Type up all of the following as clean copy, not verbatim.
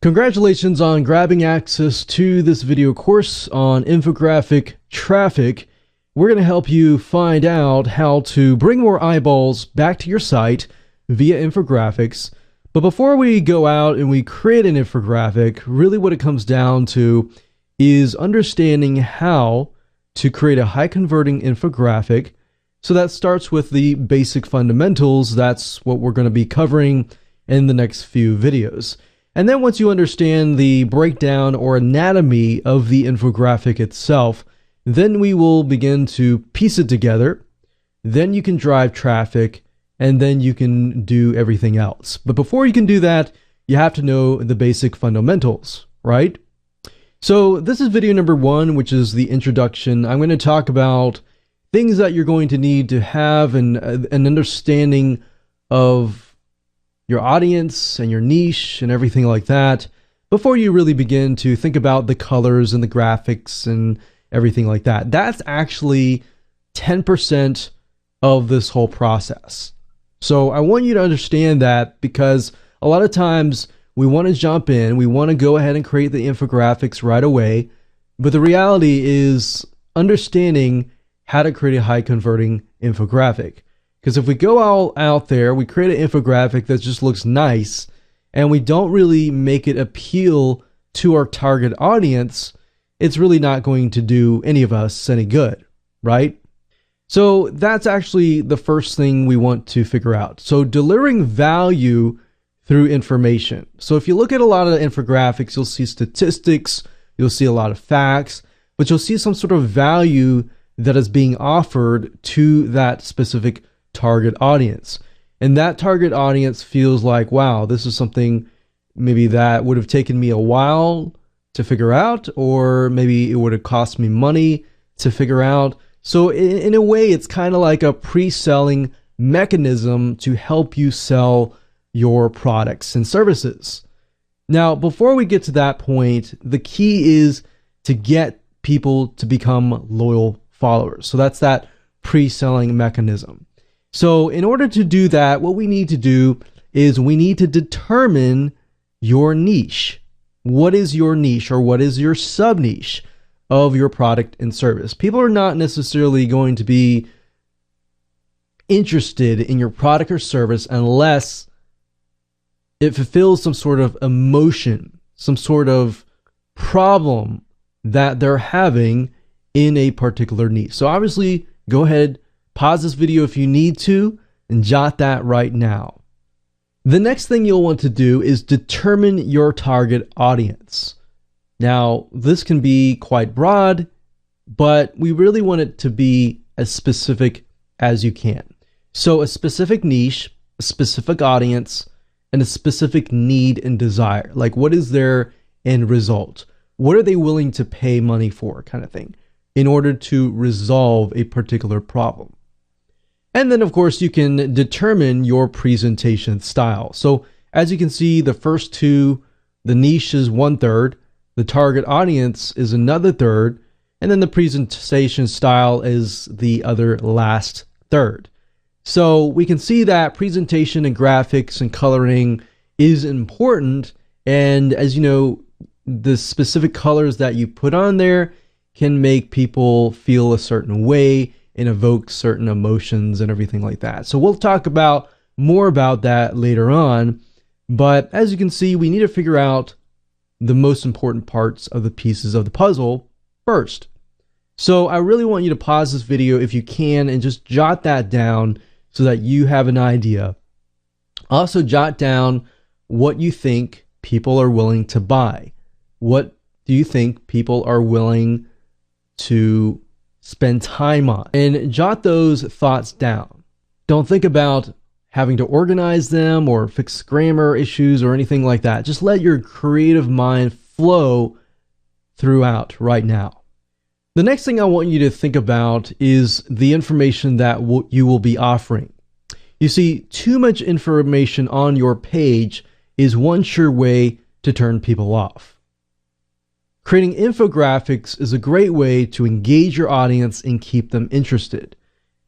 Congratulations on grabbing access to this video course on infographic traffic. We're going to help you find out how to bring more eyeballs back to your site via infographics. But before we go out and we create an infographic, really what it comes down to is understanding how to create a high converting infographic. So that starts with the basic fundamentals. That's what we're going to be covering in the next few videos. And then once you understand the breakdown or anatomy of the infographic itself, then we will begin to piece it together. Then you can drive traffic, and then you can do everything else. But before you can do that, you have to know the basic fundamentals, right? So this is video number 1, which is the introduction. I'm going to talk about things that you're going to need to have an understanding of your audience and your niche and everything like that before you really begin to think about the colors and the graphics and everything like that. That's actually 10% of this whole process. So I want you to understand that, because a lot of times we want to jump in, we want to go ahead and create the infographics right away, but the reality is understanding how to create a high converting infographic. Because if we go all out there, we create an infographic that just looks nice, and we don't really make it appeal to our target audience, it's really not going to do any of us any good, right? So that's actually the first thing we want to figure out. So delivering value through information. So if you look at a lot of infographics, you'll see statistics, you'll see a lot of facts, but you'll see some sort of value that is being offered to that specific target audience. And that target audience feels like, wow, this is something maybe that would have taken me a while to figure out, or maybe it would have cost me money to figure out. So in a way, it's kind of like a pre-selling mechanism to help you sell your products and services. Now, before we get to that point, the key is to get people to become loyal followers. So that's that pre-selling mechanism. So in order to do that, what we need to do is we need to determine your niche. What is your niche, or what is your sub-niche of your product and service? People are not necessarily going to be interested in your product or service unless it fulfills some sort of emotion, some sort of problem that they're having in a particular niche. So obviously, go ahead, pause this video if you need to, and jot that right now. The next thing you'll want to do is determine your target audience. Now, this can be quite broad, but we really want it to be as specific as you can. So a specific niche, a specific audience, and a specific need and desire. Like, what is their end result? What are they willing to pay money for, kind of thing, in order to resolve a particular problem. And then, of course, you can determine your presentation style. So as you can see, the first two, the niche is 1/3, the target audience is another third, and then the presentation style is the other last third. So we can see that presentation and graphics and coloring is important. And as you know, the specific colors that you put on there can make people feel a certain way and evoke certain emotions and everything like that. So we'll talk about more about that later on. But as you can see, we need to figure out the most important parts of the pieces of the puzzle first. So I really want you to pause this video if you can and just jot that down so that you have an idea. Also jot down what you think people are willing to buy. What do you think people are willing to spend time on? And jot those thoughts down. Don't think about having to organize them or fix grammar issues or anything like that. Just let your creative mind flow throughout right now. The next thing I want you to think about is the information that you will be offering. You see, too much information on your page is one sure way to turn people off. Creating infographics is a great way to engage your audience and keep them interested.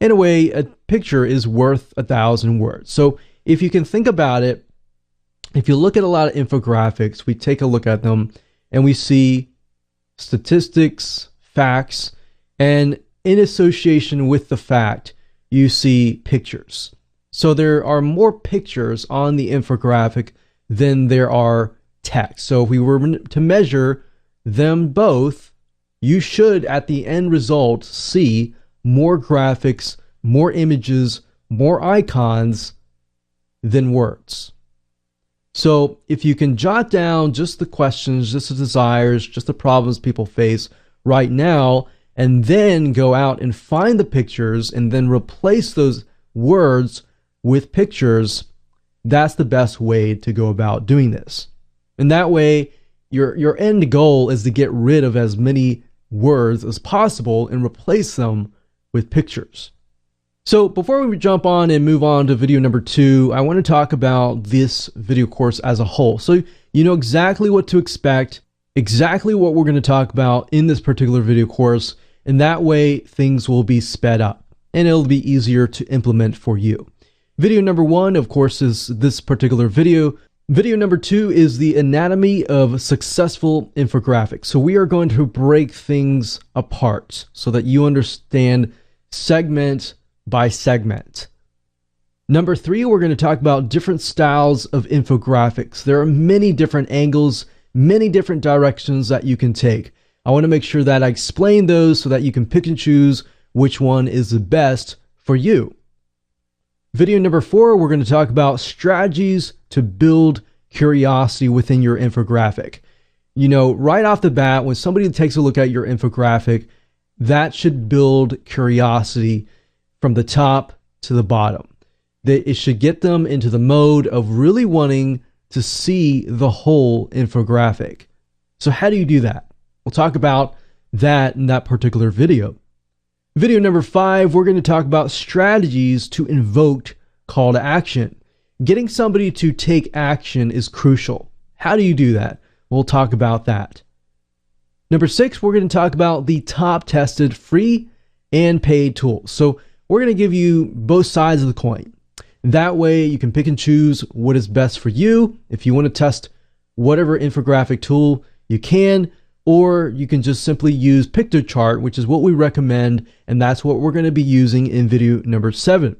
In a way, a picture is worth 1,000 words. So if you can think about it, if you look at a lot of infographics, we take a look at them and we see statistics, facts, and in association with the fact, you see pictures. So there are more pictures on the infographic than there are text. So if we were to measure them both, you should at the end result see more graphics, more images, more icons than words. So if you can jot down just the questions, just the desires, just the problems people face right now, and then go out and find the pictures and then replace those words with pictures, that's the best way to go about doing this. And that way, your end goal is to get rid of as many words as possible and replace them with pictures. So before we jump on and move on to video number 2, I want to talk about this video course as a whole. So you know exactly what to expect, exactly what we're going to talk about in this particular video course, and that way things will be sped up and it'll be easier to implement for you. Video number 1, of course, is this particular video. Video number 2 is the anatomy of successful infographics. So we are going to break things apart so that you understand segment by segment. Number 3, we're going to talk about different styles of infographics. There are many different angles, many different directions that you can take. I want to make sure that I explain those so that you can pick and choose which one is the best for you. Video number 4, we're going to talk about strategies to build curiosity within your infographic. You know, right off the bat, when somebody takes a look at your infographic, that should build curiosity from the top to the bottom. That it should get them into the mode of really wanting to see the whole infographic. So how do you do that? We'll talk about that in that particular video. Video number 5, we're going to talk about strategies to invoke call to action. Getting somebody to take action is crucial. How do you do that? We'll talk about that. Number 6, we're going to talk about the top tested free and paid tools. So we're going to give you both sides of the coin. That way you can pick and choose what is best for you. If you want to test whatever infographic tool you can, or you can just simply use PictoChart, which is what we recommend, and that's what we're going to be using in video number 7.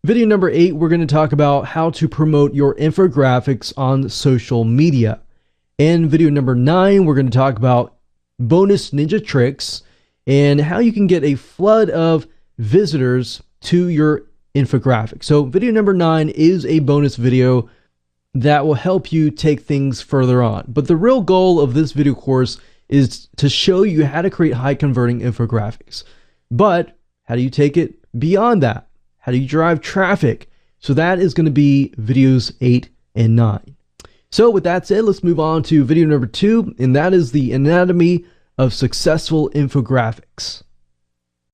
Video number 8, we're going to talk about how to promote your infographics on social media. And video number 9, we're going to talk about bonus ninja tricks and how you can get a flood of visitors to your infographic. So video number 9 is a bonus video that will help you take things further on. But the real goal of this video course is to show you how to create high converting infographics. But how do you take it beyond that? How do you drive traffic? So that is going to be videos 8 and 9. So with that said, let's move on to video number 2, and that is the anatomy of successful infographics.